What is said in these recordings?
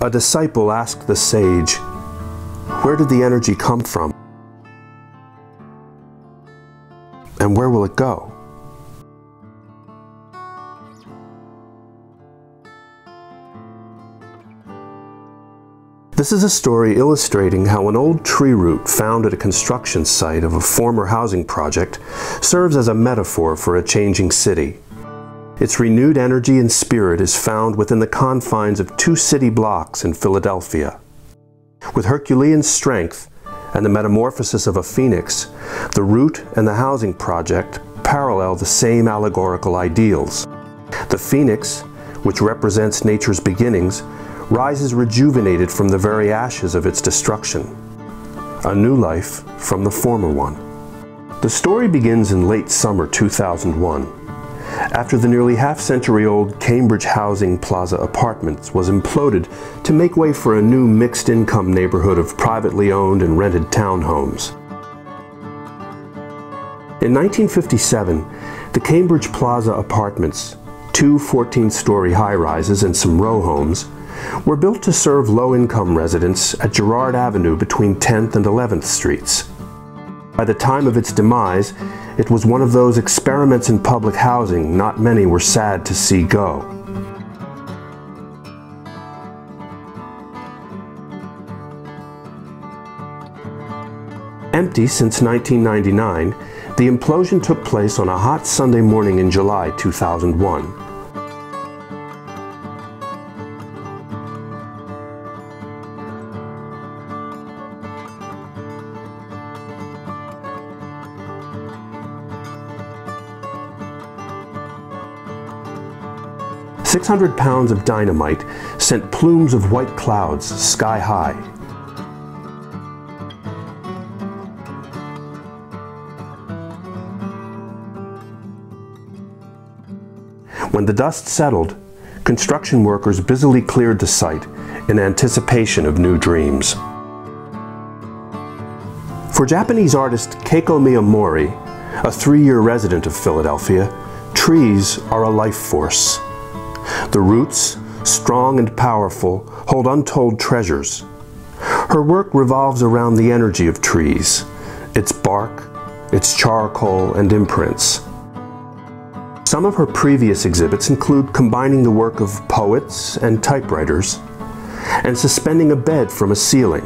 A disciple asked the sage, "Where did the energy come from? And where will it go?" This is a story illustrating how an old tree root found at a construction site of a former housing project serves as a metaphor for a changing city. Its renewed energy and spirit is found within the confines of 2 city blocks in Philadelphia. With Herculean strength and the metamorphosis of a phoenix, the root and the housing project parallel the same allegorical ideals. The phoenix, which represents nature's beginnings, rises rejuvenated from the very ashes of its destruction, a new life from the former one. The story begins in late summer 2001, after the nearly half-century-old Cambridge Housing Plaza Apartments was imploded to make way for a new mixed-income neighborhood of privately owned and rented townhomes. In 1957, the Cambridge Plaza Apartments, 2 14-story high-rises and some row homes, were built to serve low-income residents at Girard Avenue between 10th and 11th Streets. By the time of its demise, it was one of those experiments in public housing not many were sad to see go. Empty since 1999, the implosion took place on a hot Sunday morning in July 2001. £600 of dynamite sent plumes of white clouds sky high. When the dust settled, construction workers busily cleared the site in anticipation of new dreams. For Japanese artist Keiko Miyamori, a 3-year resident of Philadelphia, trees are a life force. The roots, strong and powerful, hold untold treasures. Her work revolves around the energy of trees, its bark, its charcoal, and imprints. Some of her previous exhibits include combining the work of poets and typewriters, and suspending a bed from a ceiling.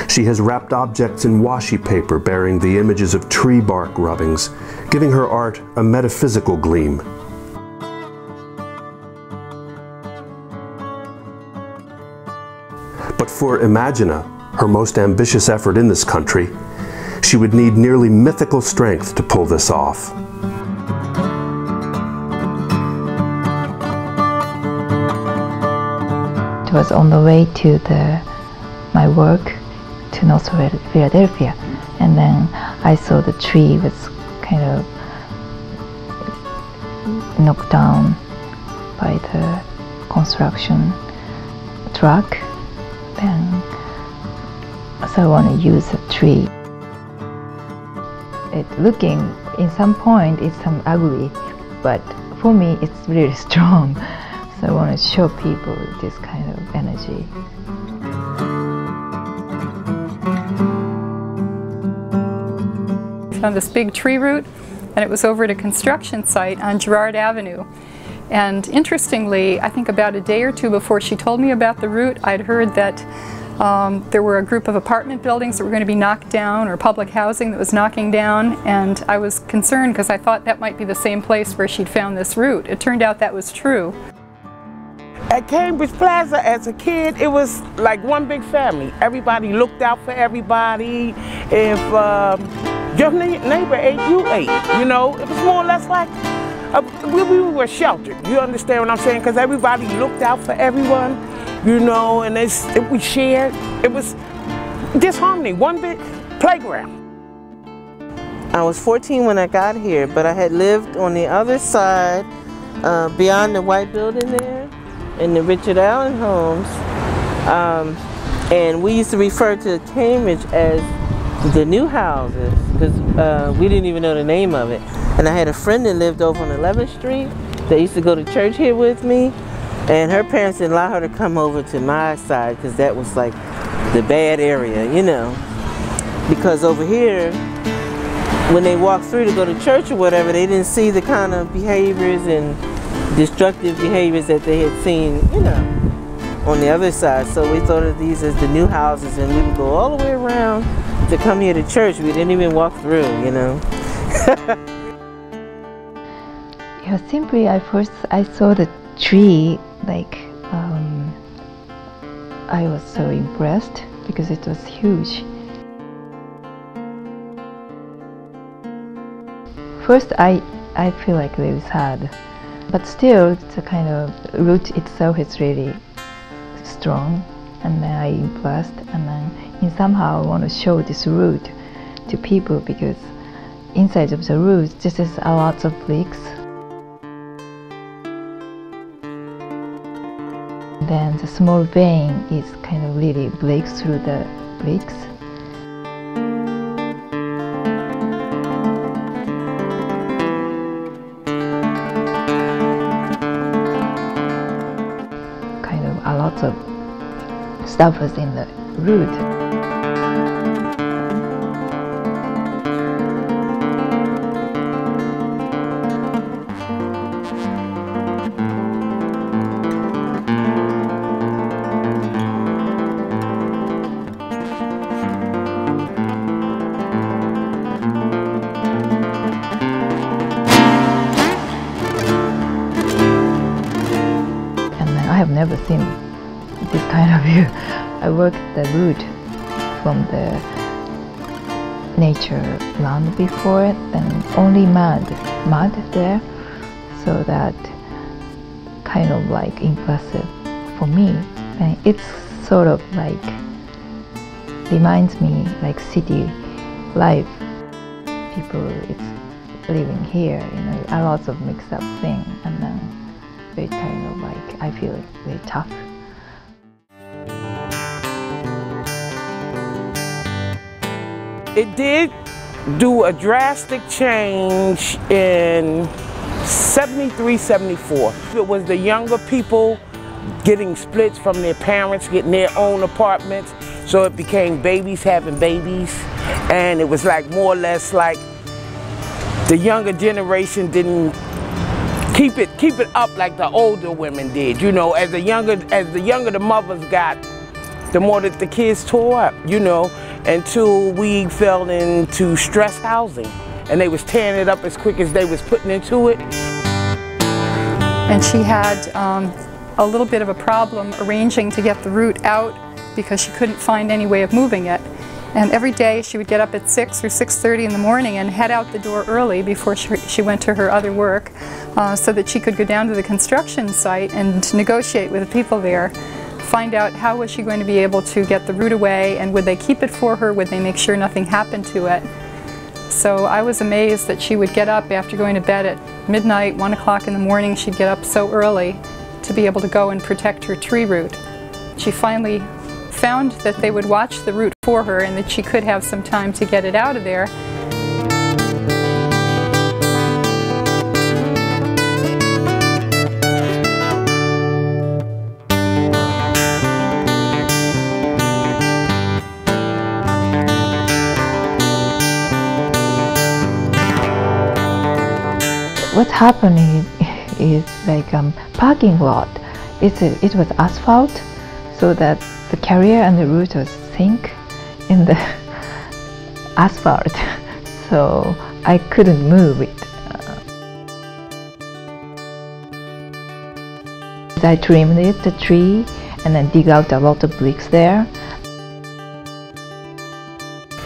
She has wrapped objects in washi paper bearing the images of tree bark rubbings, giving her art a metaphysical gleam. But for Imagina, her most ambitious effort in this country, she would need nearly mythical strength to pull this off. It was on the way to my work to North Philadelphia, and then I saw the tree was kind of knocked down by the construction truck. Then, so I want to use a tree. Looking in some point it's some ugly, but for me it's really strong. So I want to show people this kind of energy. I found this big tree root, and it was over at a construction site on Girard Avenue. And interestingly, I think about a day or two before she told me about the root, I'd heard that there were a group of apartment buildings that were going to be knocked down, or public housing that was knocking down, and I was concerned because I thought that might be the same place where she'd found this root. It turned out that was true. At Cambridge Plaza, as a kid, it was like one big family. Everybody looked out for everybody. If your neighbor ate, you ate. You know, it was more or less like we were sheltered. You understand what I'm saying? Because everybody looked out for everyone, you know, and we shared. It was just harmony, one big playground. I was 14 when I got here, but I had lived on the other side, beyond the white building there, in the Richard Allen homes. And we used to refer to Cambridge as the new houses, because we didn't even know the name of it. And I had a friend that lived over on 11th Street that used to go to church here with me. And her parents didn't allow her to come over to my side because that was like the bad area, you know. Because over here, when they walked through to go to church or whatever, they didn't see the kind of behaviors and destructive behaviors that they had seen, you know, on the other side. So we thought of these as the new houses, and we would go all the way around to come here to church. We didn't even walk through, you know. Yeah, simply I saw the tree, like I was so impressed because it was huge. First I feel like very sad, but still the kind of root itself is really strong, and then I impressed, and then somehow I want to show this root to people because inside of the root this is a lot of bricks. Then the small vein is kind of really breaks through the bricks. Kind of a lot of stuff was in the root. I have never seen this kind of view. I worked the root from the nature land before, and only mud there, so that kind of like impressive for me. And it's sort of like reminds me like city life. People it's living here, you know, a lot of mixed up thing, and then very kind of like I feel very tough. It did do a drastic change in 73, 74. It was the younger people getting splits from their parents, getting their own apartments, so it became babies having babies, and it was like more or less like the younger generation didn't keep it up like the older women did. You know, as the younger the mothers got, the more that the kids tore up, you know, until we fell into stress housing, and they was tearing it up as quick as they was putting into it. And she had a little bit of a problem arranging to get the root out because she couldn't find any way of moving it. And every day she would get up at 6 or 6:30 in the morning and head out the door early before she went to her other work, so that she could go down to the construction site and negotiate with the people there, find out how was she going to be able to get the root away, and would they keep it for her, would they make sure nothing happened to it. So I was amazed that she would get up after going to bed at midnight, 1 o'clock in the morning. She'd get up so early to be able to go and protect her tree root. She finally found that they would watch the root for her and that she could have some time to get it out of there. What's happening is like parking lot. It was asphalt, so that the carrier and the root was sink in the asphalt, so I couldn't move it. I trimmed it, the tree, and then dig out a lot of bricks there.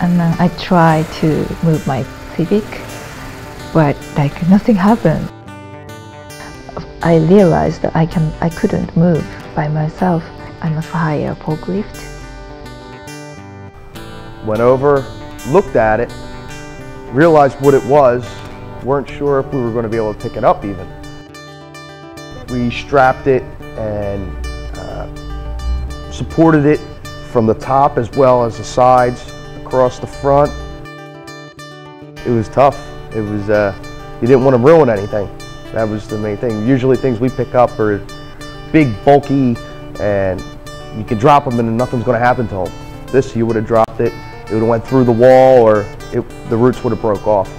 And then I tried to move my Civic, but like nothing happened. I realized that I couldn't move by myself. I must hire a forklift. Went over, looked at it, realized what it was, weren't sure if we were going to be able to pick it up even. We strapped it and supported it from the top as well as the sides, across the front. It was tough. It was, you didn't want to ruin anything. That was the main thing. Usually things we pick up are big, bulky, and you can drop them and nothing's going to happen to them. This, you would have dropped it, it would have went through the wall, or the roots would have broke off.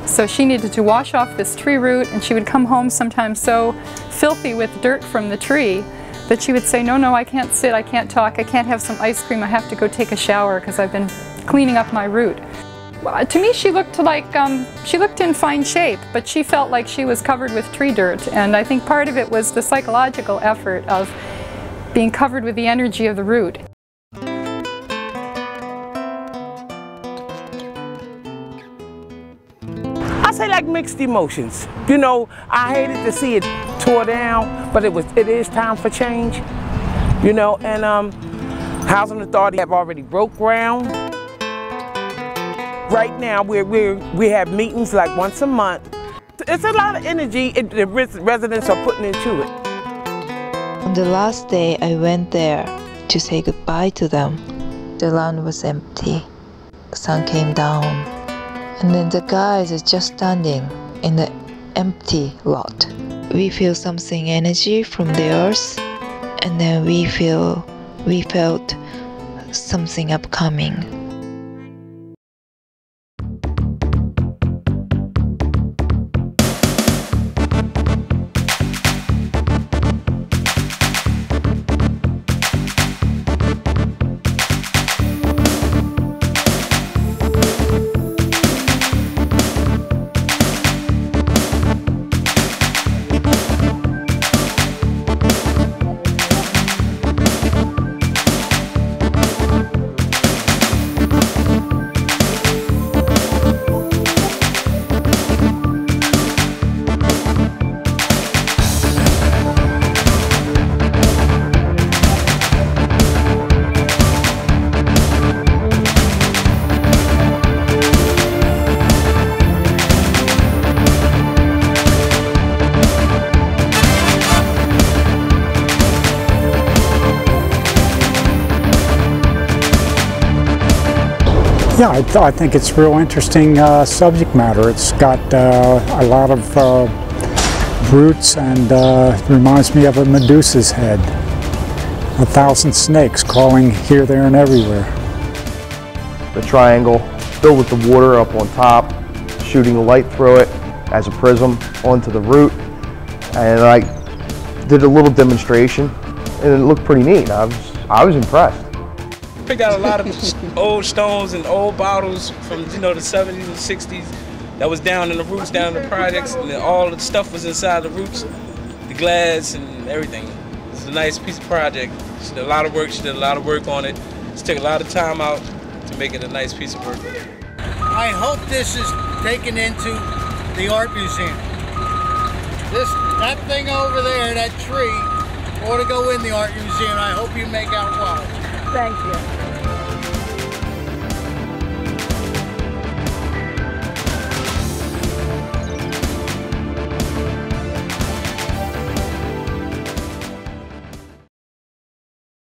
So she needed to wash off this tree root, and she would come home sometimes so filthy with dirt from the tree that she would say, no, I can't sit, I can't talk, I can't have some ice cream, I have to go take a shower because I've been cleaning up my root. To me, she looked like, she looked in fine shape, but she felt like she was covered with tree dirt, and I think part of it was the psychological effort of being covered with the energy of the root. I say like mixed emotions. You know, I hated to see it tore down, but it is time for change. You know, and Housing Authority have already broke ground. Right now, we have meetings like once a month. It's a lot of energy the residents are putting into it. On the last day, I went there to say goodbye to them. The land was empty. The sun came down. And then the guys are just standing in the empty lot. We feel something energy from the earth, and then we felt something upcoming. Yeah, I think it's real interesting subject matter. It's got a lot of roots and reminds me of a Medusa's head. 1,000 snakes crawling here, there, and everywhere. The triangle filled with the water up on top, shooting the light through it as a prism onto the root. And I did a little demonstration, and it looked pretty neat. I was impressed. Picked out a lot of old stones and old bottles from, you know, the 70s and 60s that was down in the roots, down in the projects, and then all the stuff was inside the roots, the glass and everything. It's a nice piece of project. She did a lot of work. She did a lot of work on it. She took a lot of time out to make it a nice piece of work. I hope this is taken into the art museum. That thing over there, that tree, ought to go in the art museum. I hope you make out well. Thank you.